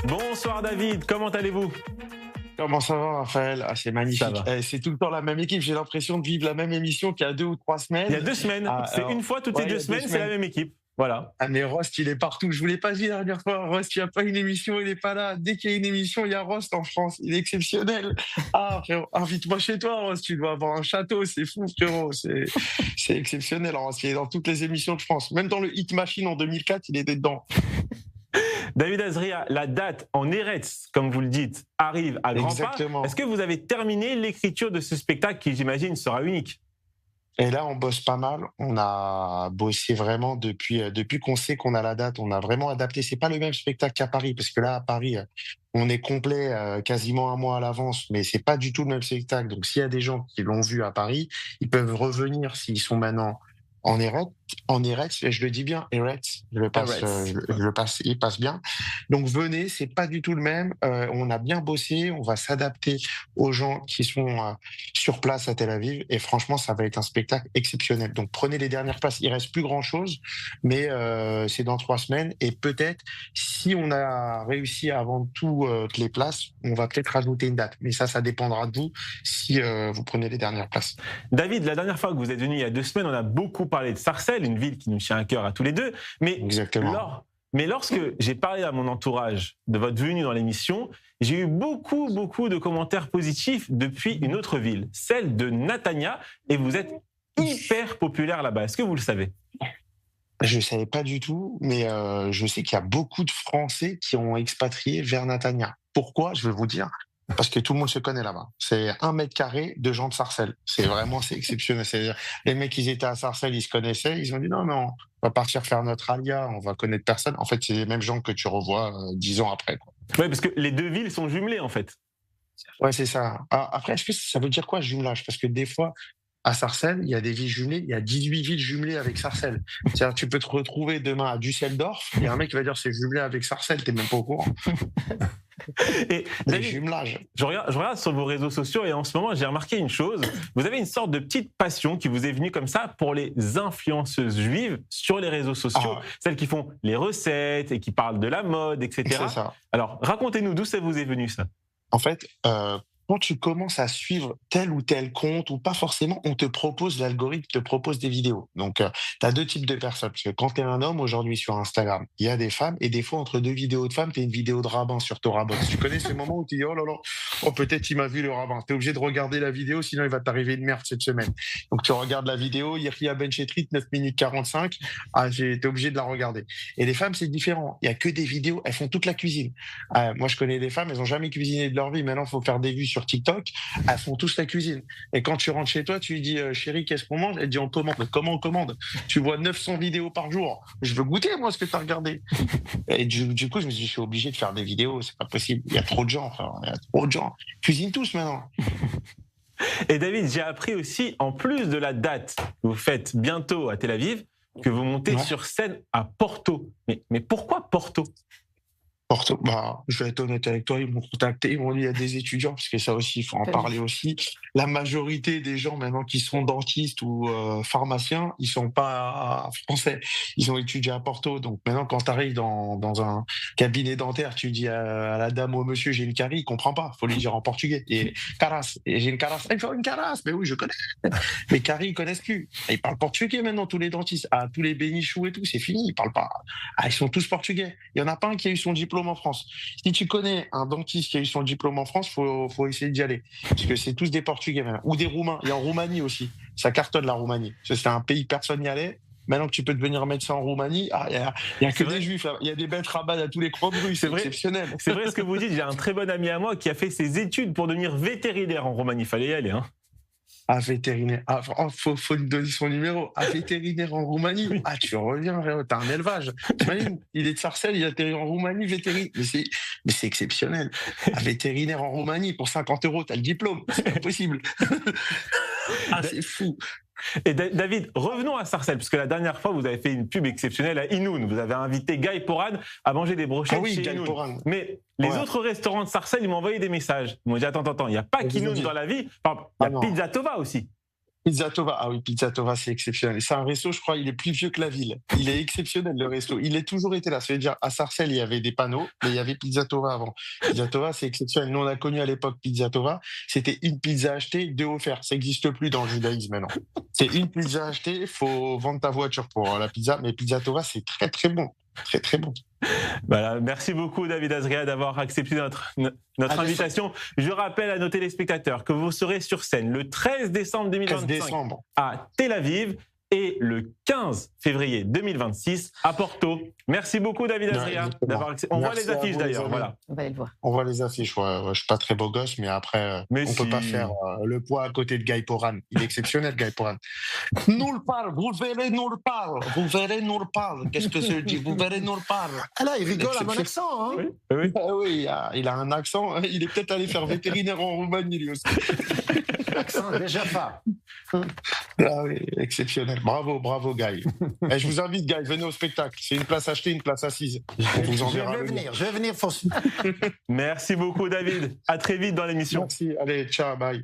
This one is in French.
Bonsoir David, comment allez-vous? Comment ça va, Raphaël? Ah, c'est Ça magnifique. va. C'est tout le temps la même équipe. J'ai l'impression de vivre la même émission qu'il y a 2 ou 3 Il y a semaines. 2 semaines, Ah, c'est une alors, fois toutes les ouais, il y deux a 2 semaines, c'est la semaines. même équipe. Voilà. Ah, mais Rost, il est partout. Je vous l'ai pas dit la dernière fois. Rost, il y a pas une émission, il est pas là. Dès qu'il y a une émission, il y a Rost en France. Il est exceptionnel. Ah, frérot, invite-moi chez toi, Rost. Tu dois avoir un château. C'est fou, frérot. C'est exceptionnel, Rost. Il est dans toutes les émissions de France. Même dans le Hit Machine en 2004, il était dedans. David Azria, la date en Eretz, comme vous le dites, arrive à grands pas. Est-ce Exactement. que vous avez terminé l'écriture de ce spectacle qui, j'imagine, sera unique? Et là, on bosse pas mal. On a bossé vraiment depuis qu'on sait qu'on a la date. On a vraiment adapté. C'est pas le même spectacle qu'à Paris, parce que là, à Paris, on est complet quasiment un mois à l'avance, mais c'est pas du tout le même spectacle. Donc, s'il y a des gens qui l'ont vu à Paris, ils peuvent revenir s'ils sont maintenant en Eretz, et je le dis bien, Eretz, Eretz. je le passe, il passe bien. Donc venez, c'est pas du tout le même. On a bien bossé, on va s'adapter aux gens qui sont sur place à Tel Aviv, et franchement, ça va être un spectacle exceptionnel. Donc prenez les dernières places. Il reste plus grand chose, mais c'est dans 3 semaines, et peut-être si on a réussi à vendre toutes les places, on va peut-être rajouter une date. Mais ça dépendra de vous si vous prenez les dernières places. David, la dernière fois que vous êtes venu il y a 2 semaines, on a beaucoup parlé de Sarcelles, une ville qui nous tient à cœur à tous les deux. Mais, Exactement. mais lorsque j'ai parlé à mon entourage de votre venue dans l'émission, j'ai eu beaucoup de commentaires positifs depuis une autre ville, celle de Natania, et vous êtes hyper populaire là-bas. Est-ce que vous le savez? Je savais pas du tout, mais je sais qu'il y a beaucoup de Français qui ont expatrié vers Natania. Pourquoi? Je vais vous dire. Parce que tout le monde se connaît là-bas. C'est 1 m² de gens de Sarcelles. C'est exceptionnel. C'est-à-dire, les mecs, ils étaient à Sarcelles, ils se connaissaient, ils ont dit non, mais on va partir faire notre alia, on va connaître personne. En fait, c'est les mêmes gens que tu revois 10 ans après, quoi. Oui, parce que les deux villes sont jumelées en fait. Ouais, c'est ça. Ah, après, est-ce que ça veut dire quoi, jumelage? Parce que des fois, à Sarcelles, il y a des villes jumelées, il y a 18 villes jumelées avec Sarcelles. C'est-à-dire, tu peux te retrouver demain à Düsseldorf, il y a un mec qui va dire c'est jumelé avec Sarcelles, t'es même pas au courant. Et Les David, jumelages. je regarde sur vos réseaux sociaux et en ce moment, j'ai remarqué une chose. Vous avez une sorte de petite passion qui vous est venue comme ça pour les influenceuses juives sur les réseaux sociaux, Ah, celles qui font les recettes et qui parlent de la mode, c'est etc. ça. Alors, racontez-nous d'où ça vous est venu, ça. En fait, quand tu commences à suivre tel ou tel compte, ou pas forcément, l'algorithme te propose des vidéos. Donc, tu as 2 types de personnes. Parce que quand tu es un homme aujourd'hui sur Instagram, il y a des femmes, et des fois, entre 2 vidéos de femmes, tu as une vidéo de rabbin sur ton rabbin. Tu connais ce moment où tu dis, oh là là, oh peut-être il m'a vu le rabbin. Tu es obligé de regarder la vidéo, sinon il va t'arriver une merde cette semaine. Donc, tu regardes la vidéo, Yehia Ben Chetrit, 9 minutes 45. Ah, t'es obligé de la regarder. Et les femmes, c'est différent. Il y a que des vidéos, elles font toute la cuisine. Moi, je connais des femmes, elles ont jamais cuisiné de leur vie. Maintenant, il faut faire des vues sur TikTok. Elles font tous la cuisine. Et quand tu rentres chez toi, tu lui dis, chérie, qu'est-ce qu'on mange? Elle dit, on commande. Mais comment on commande? Tu vois 900 vidéos par jour. Je veux goûter, moi, ce que tu as regardé. Et du coup, je me suis dit, je suis obligé de faire des vidéos. C'est pas possible. Il y a trop de gens, frère. Il y a trop de gens. Cuisine tous maintenant. Et David, j'ai appris aussi, en plus de la date que vous faites bientôt à Tel Aviv, que vous montez Ouais. sur scène à Porto. Mais pourquoi Porto? Porto, bah, je vais être honnête avec toi, ils m'ont contacté, ils m'ont dit il y a des étudiants, parce que ça aussi, il faut en parler aussi. La majorité des gens maintenant qui sont dentistes ou pharmaciens, ils sont pas français, ils ont étudié à Porto. Donc maintenant, quand tu arrives dans un cabinet dentaire, tu dis à la dame ou au monsieur, j'ai une carie, il comprend pas, faut lui dire en portugais. Et caras, et j'ai une carasse, il faut une carasse, mais oui, je connais. Mais carie, ils connaissent plus. Ils parlent portugais maintenant, tous les dentistes, tous les bénichous et tout, c'est fini, ils parlent pas. Ils sont tous portugais. Il y en a pas un qui a eu son diplôme en France. Si tu connais un dentiste qui a eu son diplôme en France, faut essayer d'y aller. Parce que c'est tous des Portugais maintenant. Ou des Roumains. Il y a en Roumanie aussi. Ça cartonne la Roumanie. C'est un pays, personne n'y allait. Maintenant que tu peux devenir médecin en Roumanie, il y a que des juifs là. Il y a des bêtes rabat à tous les coins de rue. C'est vrai. exceptionnel. C'est vrai ce que vous dites. J'ai un très bon ami à moi qui a fait ses études pour devenir vétérinaire en Roumanie. Il fallait y aller, hein. Vétérinaire. Faut lui donner son numéro. Vétérinaire en Roumanie. Oui. Tu reviens, frérot, t'as un élevage. T'imagines, il est de Sarcelles, il atterrit en Roumanie, vétérinaire. Mais c'est exceptionnel. Vétérinaire en Roumanie, pour 50 euros, t'as le diplôme. C'est pas possible. C'est fou. Et David, revenons à Sarcelles, parce que la dernière fois, vous avez fait une pub exceptionnelle à Inoun. Vous avez invité Guy Poran à manger des brochettes chez Guy Inoun. Poran. Mais les autres restaurants de Sarcelles, ils m'ont envoyé des messages. Ils m'ont dit, attends, il n'y a pas qu'Inoun dans la vie. Il y a Pizza Tova aussi. Pizza Tova, ah oui, Pizza Tova, c'est exceptionnel. C'est un resto, je crois, il est plus vieux que la ville. Il est exceptionnel, le resto. Il a toujours été là. Ça veut dire, à Sarcelles, il y avait des panneaux, mais il y avait Pizza Tova avant. Pizza Tova, c'est exceptionnel. Nous, on a connu à l'époque Pizza Tova. C'était une pizza achetée, deux offertes. Ça n'existe plus dans le judaïsme maintenant. C'est une pizza achetée, il faut vendre ta voiture pour la pizza. Mais Pizza Tova, c'est très, très bon. Très, très bon. Voilà, merci beaucoup David Azria d'avoir accepté notre invitation. Je rappelle à nos téléspectateurs que vous serez sur scène le 13 décembre 2025 à Tel Aviv et le 15 février 2026 à Porto. Merci beaucoup David Azria d'avoir accepté. On voit les affiches d'ailleurs. Voilà. On va aller le voir. On voit les affiches. Ouais, je suis pas très beau gosse, mais après, on peut pas faire le poids à côté de Guy Poran. Il est exceptionnel, Guy Poran. Nous le parle, vous verrez, nous le parle. Vous verrez, nous le parle. Qu'est-ce que je dis? Vous verrez, nous le parle. Ah là, il rigole à mon accent. Hein. Oui. Ah oui, il a un accent. Il est peut-être allé faire vétérinaire en Roumanie, lui aussi. Accent déjà pas. Ah oui, exceptionnel. Bravo, Guy. Et je vous invite, Guy, venez au spectacle. C'est une place achetée, une place assise. On vous enverra le lien. Je vais venir, Fonsi. Merci beaucoup David. À très vite dans l'émission. Merci. Allez, ciao, bye.